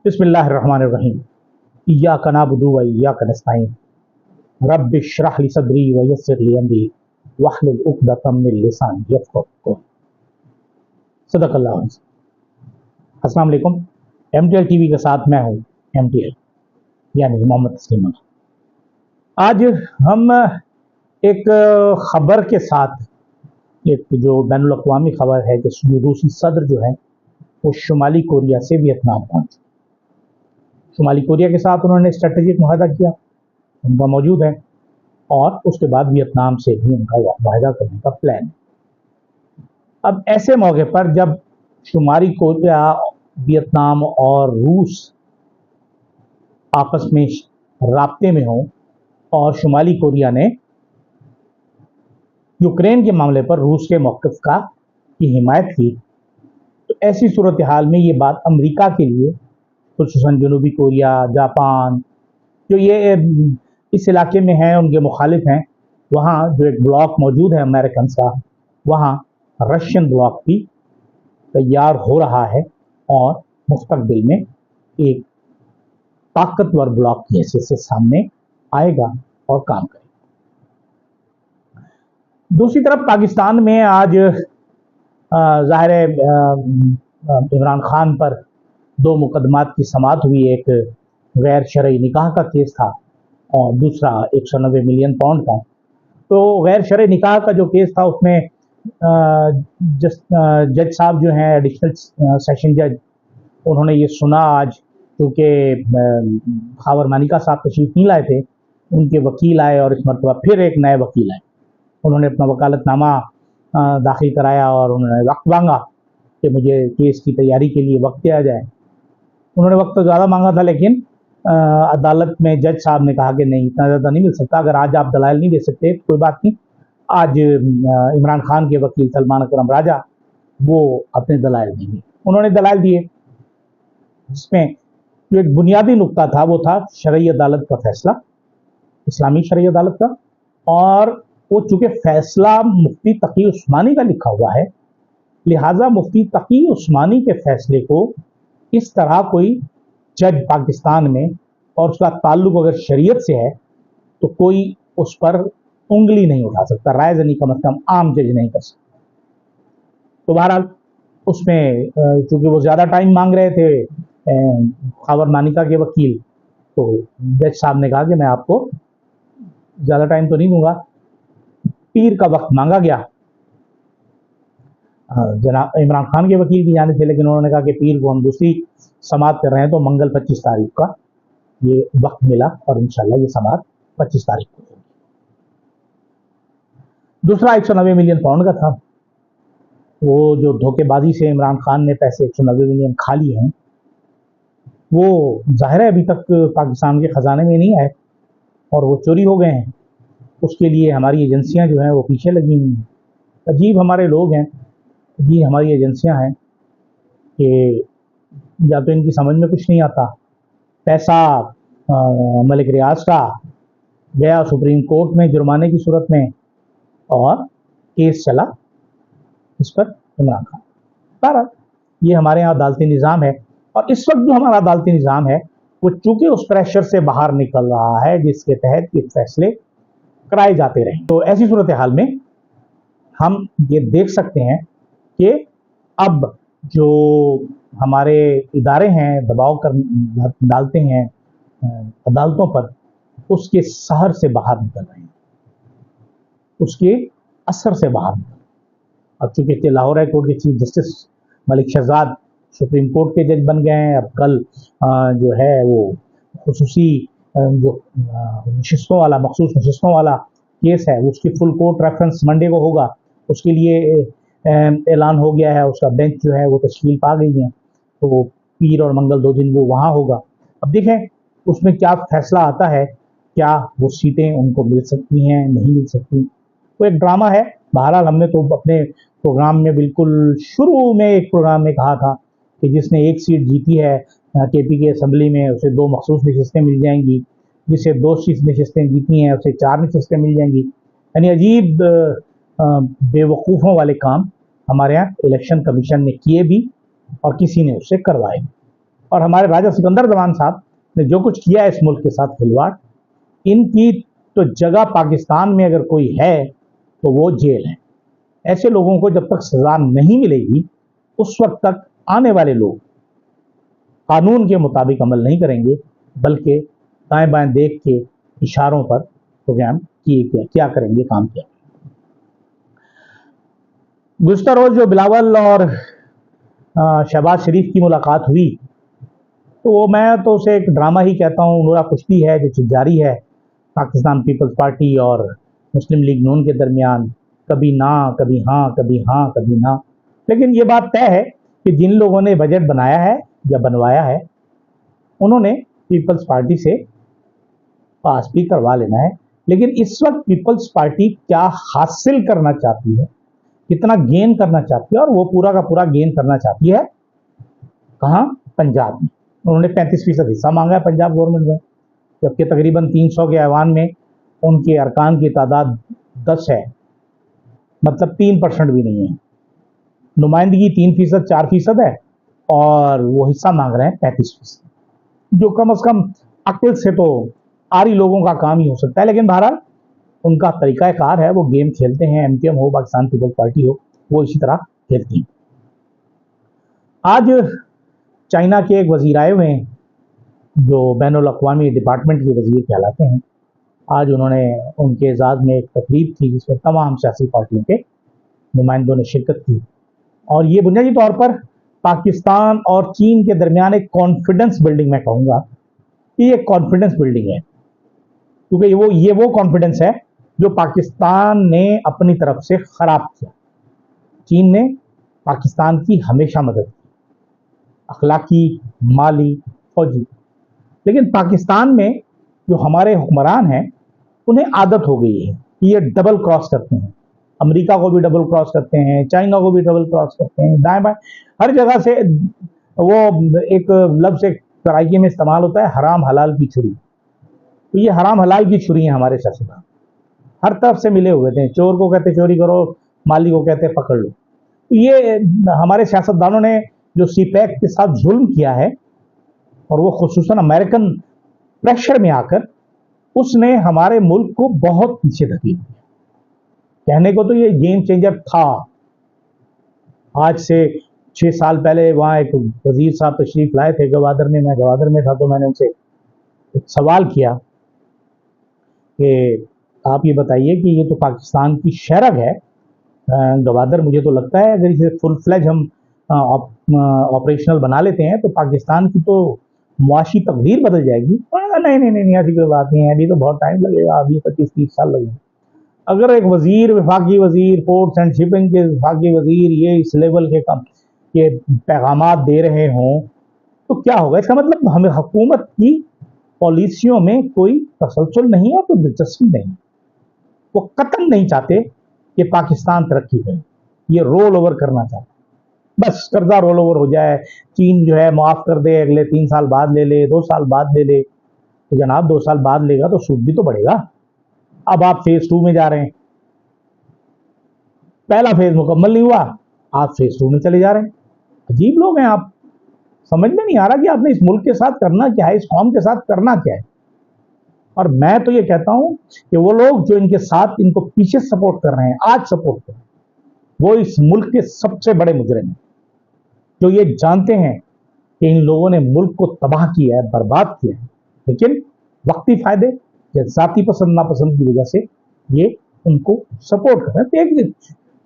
बिस्मिल्लाहिर्रहमानिर्रहीम। इय्याका नअबुदु व इय्याका नस्तईन। रब्बि इश्रह ली सदरी व यस्सिर ली अमरी वहलुल उक़दतम मिन लिसानी यफ़क़हू क़ौली। सदक़ल्लाहु अज़ीज़। अस्सलाम वालेकुम। एमटीएल टीवी के साथ मैं हूँ एमटीएल यानी मोहम्मद तस्लीम अली। आज हम एक खबर के साथ, एक जो बैनुल अक़वामी खबर है कि रूसी सदर जो है वो शुमाली कोरिया से वियतनाम पहुंचे। शुमाली कोरिया के साथ उन्होंने स्ट्रेटेजिक मुआहदा किया, उनका मौजूद है, और उसके बाद वियतनाम से भी उनका मुआहदा करने का प्लान है। अब ऐसे मौके पर जब शुमाली कोरिया, वियतनाम और रूस आपस में राब्ते में हों और शुमाली कोरिया ने यूक्रेन के मामले पर रूस के मौक़िफ़ की हिमायत की, तो ऐसी सूरत हाल में ये बात अमेरिका के लिए, खुसूसन जनूबी कोरिया, जापान, जो ये इस इलाके में हैं, उनके मुखालिफ हैं, वहाँ जो एक ब्लॉक मौजूद है अमेरिकन का, वहाँ रशियन ब्लॉक भी तैयार हो रहा है और मुस्तकबिल में एक ताकतवर ब्लॉक की हैसियत से सामने आएगा और काम करेगा। दूसरी तरफ पाकिस्तान में आज ज़ाहिर है इमरान खान पर 2 मुकदमात की समाअत हुई। एक गैर शरई निकाह का केस था और दूसरा 190 मिलियन पाउंड का। तो गैर शरई निकाह का जो केस था उसमें जज साहब जो हैं, एडिशनल सेशन जज, उन्होंने ये सुना आज, क्योंकि खावर मानिका साहब तशरीफ नहीं लाए थे, उनके वकील आए और इस मरतबा फिर एक नए वकील आए। उन्होंने अपना वकालतनामा दाखिल कराया और उन्होंने वक्त मांगा कि मुझे केस की तैयारी के लिए वक्त दिया जाए। उन्होंने वक्त तो ज़्यादा मांगा था, लेकिन अदालत में जज साहब ने कहा कि नहीं, इतना ज़्यादा नहीं मिल सकता, अगर आज आप दलाइल नहीं दे सकते कोई बात नहीं, आज इमरान खान के वकील सलमान अकरम राजा वो अपने दलाइल देंगे। उन्होंने दलाइल दिए, जिसमें जो एक बुनियादी नुक्ता था वो था शरई अदालत का फैसला, इस्लामी शरई अदालत का, और वो चूँकि फैसला मुफ्ती तकी उस्मानी का लिखा हुआ है, लिहाजा मुफ्ती तकी उस्मानी के फैसले को इस तरह कोई जज पाकिस्तान में, और उसका ताल्लुक अगर शरीयत से है, तो कोई उस पर उंगली नहीं उठा सकता, रायज़नी कम अज़ कम आम जज नहीं कर सकता। तो बहरहाल उसमें चूँकि वो ज़्यादा टाइम मांग रहे थे खावर मानिका के वकील, तो जज साहब ने कहा कि मैं आपको ज़्यादा टाइम तो नहीं दूंगा। पीर का वक्त मांगा गया जनाब इमरान खान के वकील की जाने से, लेकिन उन्होंने कहा कि पीर को हम दूसरी समाअत कर रहे हैं, तो मंगल 25 तारीख का ये वक्त मिला और इंशाल्लाह ये समाअत 25 तारीख को होगी। दूसरा 190 मिलियन पाउंड का था, वो जो धोखेबाजी से इमरान खान ने पैसे 190 मिलियन खा लिए हैं, वो ज़ाहिर है अभी तक पाकिस्तान के ख़जाने में नहीं आए और वो चोरी हो गए हैं। उसके लिए हमारी एजेंसियां जो हैं वो पीछे लगी हुई हैं। अजीब हमारे लोग हैं, अजीब हमारी एजेंसियां हैं कि या तो इनकी समझ में कुछ नहीं आता। पैसा मलिक रियाज का गया सुप्रीम कोर्ट में जुर्माने की सूरत में, और केस चला इस पर इमरान खान। बहरहाल ये हमारे यहाँ अदालती निज़ाम है, और इस वक्त जो हमारा अदालती निज़ाम है वो चूँकि उस प्रेशर से बाहर निकल रहा है जिसके तहत ये फैसले कराए जाते रहे। तो ऐसी सूरत हाल में हम ये देख सकते हैं कि अब जो हमारे इदारे हैं दबाव कर डालते हैं अदालतों पर, उसके सहर से बाहर निकल रहे हैं, उसके असर से बाहर निकल रहे हैं। अब चूँकि लाहौर हाई कोर्ट के chief justice Malik Shahzad supreme court के जज बन गए हैं, अब कल जो है वो खुसूसी जो नशिस्तों वाला, मखसूस नशिस्तों वाला केस है, उसकी फुल कोर्ट रेफरेंस मंडे को होगा, उसके लिए ऐलान हो गया है, उसका बेंच जो है वो तश्कील पा गई है, तो पीर और मंगल 2 दिन वो वहाँ होगा। अब देखें उसमें क्या फैसला आता है, क्या वो सीटें उनको मिल सकती हैं, नहीं मिल सकती। तो एक ड्रामा है। बहरहाल हमने तो अपने प्रोग्राम में बिल्कुल शुरू में एक प्रोग्राम में कहा था कि जिसने एक सीट जीती है केपी की असम्बली में, उसे 2 मखसूस नशिस्तें मिल जाएंगी, जिसे 2 नशिस्तें जीती हैं उसे 4 नशिस्तें मिल जाएंगी। यानी अजीब बेवकूफ़ों वाले काम हमारे यहाँ इलेक्शन कमीशन ने किए भी और किसी ने उससे करवाए भी। और हमारे राजा सिकंदर जमान साहब ने जो कुछ किया है इस मुल्क के साथ खिलवाड़, इनकी तो जगह पाकिस्तान में अगर कोई है तो वो जेल है। ऐसे लोगों को जब तक सजा नहीं मिलेगी उस वक्त तक आने वाले लोग कानून के मुताबिक अमल नहीं करेंगे, बल्कि दाएं बाएं देख के इशारों पर प्रोग्राम किए क्या करेंगे, काम किया। गुज़िश्ता रोज जो बिलावल और शहबाज शरीफ की मुलाकात हुई, तो मैं तो उसे एक ड्रामा ही कहता हूँ, नूरा कुश्ती है जो जारी है पाकिस्तान पीपल्स पार्टी और मुस्लिम लीग नून के दरमियान, कभी ना कभी हाँ, कभी हाँ कभी ना। लेकिन ये बात तय है कि जिन लोगों ने बजट बनाया है या बनवाया है उन्होंने पीपल्स पार्टी से पास भी करवा लेना है। लेकिन इस वक्त पीपल्स पार्टी क्या हासिल करना चाहती है, कितना गेन करना चाहती है, और वो पूरा का पूरा गेन करना चाहती है कहाँ? पंजाब में। उन्होंने 35% हिस्सा मांगा है पंजाब गवर्नमेंट में, जबकि तकरीबन 300 के ऐवान में उनके अरकान की तादाद 10 है, मतलब 3% भी नहीं है। नुमाइंदगी 3%, 4% है, और वो हिस्सा मांग रहे हैं 35%, जो कम से कम अक्ल से तो आरी लोगों का काम ही हो सकता है। लेकिन बहरहाल उनका तरीकाकार है, वो गेम खेलते हैं, एमकेएम हो, पाकिस्तान पीपल्स पार्टी हो, वो इसी तरह खेलती है। आज चाइना के एक वजीर आए हुए हैं जो बैनुल अक़वामी डिपार्टमेंट के वजीर कहलाते हैं। आज उन्होंने उनके एजाज़ में एक तकरीब थी जिसमें तमाम सियासी पार्टियों के नुमाइंदों ने शिरकत की, और ये बुनियादी तौर पर पाकिस्तान और चीन के दरमियान एक कॉन्फिडेंस बिल्डिंग, मैं कहूँगा कि ये कॉन्फिडेंस बिल्डिंग है, क्योंकि ये वो कॉन्फिडेंस है जो पाकिस्तान ने अपनी तरफ से खराब किया। चीन ने पाकिस्तान की हमेशा मदद की, अखलाकी, माली, फौजी, लेकिन पाकिस्तान में जो हमारे हुक्मरान हैं उन्हें आदत हो गई है कि ये डबल क्रॉस करते हैं, अमेरिका को भी डबल क्रॉस करते हैं, चाइना को भी डबल क्रॉस करते हैं, दाएं बाएं हर जगह से। वो एक लफ्ज़ एक तराकी में इस्तेमाल होता है, हराम हलाल की छुरी। तो ये हराम हलाल की छुरी है हमारे सियासतदान, हर तरफ से मिले हुए थे। चोर को कहते चोरी करो, माली को कहते पकड़ लो। तो ये हमारे सियासतदानों ने जो सीपैक के साथ जुल्म किया है, और वो खुसूसन अमेरिकन प्रेशर में आकर, उसने हमारे मुल्क को बहुत पीछे धकेल दिया। कहने को तो ये गेम चेंजर था। आज से 6 साल पहले वहाँ एक वजीर साहब तशरीफ लाए थे गवादर में, मैं गवादर में था, तो मैंने उनसे एक सवाल किया कि आप ये बताइए कि ये तो पाकिस्तान की शहरग है गवादर, मुझे तो लगता है अगर इसे फुल फ्लैज हम ऑपरेशनल बना लेते हैं तो पाकिस्तान की तो मुआशी तकदीर बदल जाएगी। नहीं नहीं नहीं, ऐसी कोई बात नहीं है, अभी तो बहुत टाइम लगेगा, अभी 25-30 साल लगेंगे। अगर एक वजीर, वफाकी वजीर, पोर्ट्स एंड शिपिंग के वफाकी वजीर ये इस लेवल के पैगामात दे रहे हों तो क्या होगा? इसका मतलब हमें हुकूमत की पॉलिसियों में कोई तसलसल नहीं है, कोई दिलचस्पी नहीं। वो कतई नहीं चाहते कि पाकिस्तान तरक्की करे, ये रोल ओवर करना चाहते, बस कर्जा रोल ओवर हो जाए, चीन जो है माफ़ कर दे, अगले 3 साल बाद ले ले, 2 साल बाद ले ले। तो जनाब 2 साल बाद लेगा तो सूद भी तो बढ़ेगा। अब आप फेज 2 में जा रहे हैं, पहला फेज मुकम्मल नहीं हुआ, आप फेज 2 में चले जा रहे हैं। अजीब लोग हैं आप, समझ में नहीं आ रहा कि आपने इस मुल्क के साथ करना क्या है, इस कौम के साथ करना क्या है। और मैं तो ये कहता हूं कि वो लोग जो इनके साथ, इनको पीछे सपोर्ट कर रहे हैं, आज सपोर्ट कर रहे हैं, वो इस मुल्क के सबसे बड़े मुजरिम हैं, जो ये जानते हैं कि इन लोगों ने मुल्क को तबाह किया है, बर्बाद किया है, लेकिन वक्ती फायदे या जाती पसंद नापसंद की वजह से ये उनको सपोर्ट कर रहे हैं। एक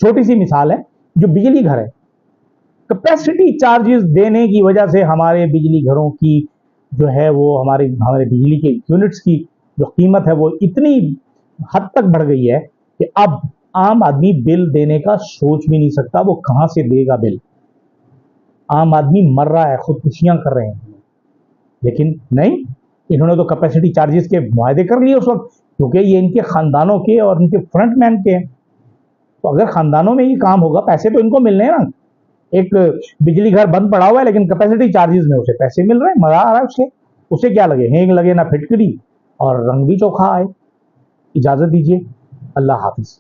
छोटी सी मिसाल है, जो बिजली घर है, कैपेसिटी चार्जेस देने की वजह से हमारे बिजली घरों की जो है वो हमारे बिजली के यूनिट्स की जो कीमत है वो इतनी हद तक बढ़ गई है कि अब आम आदमी बिल देने का सोच भी नहीं सकता, वो कहां से देगा बिल। आम आदमी मर रहा है, खुदकुशियां कर रहे हैं। लेकिन नहीं, इन्होंने तो कैपेसिटी चार्जेस के मुआहदे कर लिए उस वक्त, क्योंकि ये इनके खानदानों के और इनके फ्रंटमैन के हैं। तो अगर खानदानों में ही काम होगा, पैसे तो इनको मिलने हैं ना। एक बिजली घर बंद पड़ा हुआ है लेकिन कैपेसिटी चार्जेस में उसे पैसे मिल रहे हैं, मजा आ रहा है उसे क्या लगे, हेंग लगे ना फिटकरी, और रंग भी चोखा आए। इजाजत दीजिए, अल्लाह हाफिज।